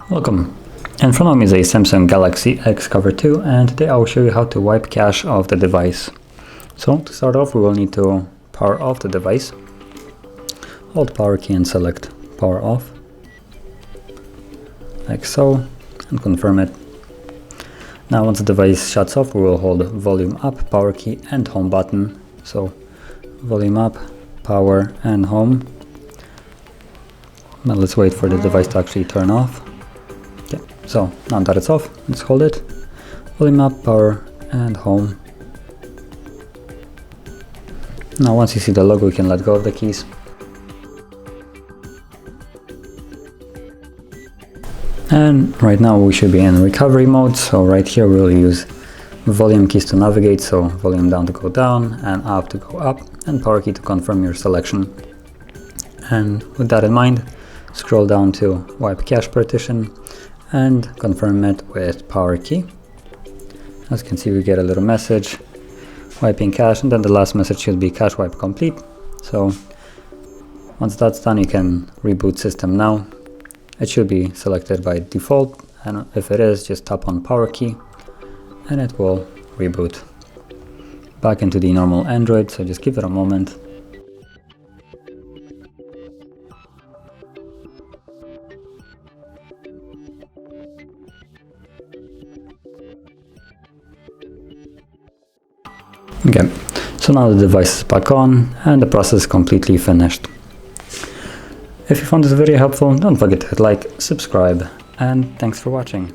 Welcome. In front of me is a Samsung Galaxy Xcover 2, and today I will show you how to wipe cache of the device. So to start off, we will need to power off the device. Hold power key and select power off, like so, and confirm it. Now once the device shuts off, we will hold volume up, power key and home button. So volume up, power and home. Now let's wait for the device to actually turn off. Okay, so now that it's off, let's hold it. Volume up, power and home. Now once you see the logo, you can let go of the keys. And right now we should be in recovery mode, so right here we'll use volume keys to navigate, so volume down to go down and up to go up, and power key to confirm your selection. And with that in mind, scroll down to wipe cache partition and confirm it with power key. As you can see, we get a little message wiping cache, and then the last message should be cache wipe complete. So once that's done, you can reboot system now. It should be selected by default, and if it is, just tap on power key and it will reboot back into the normal Android, so just give it a moment. Okay, so now the device is back on and the process is completely finished. If you found this video helpful, don't forget to hit like, subscribe, and thanks for watching.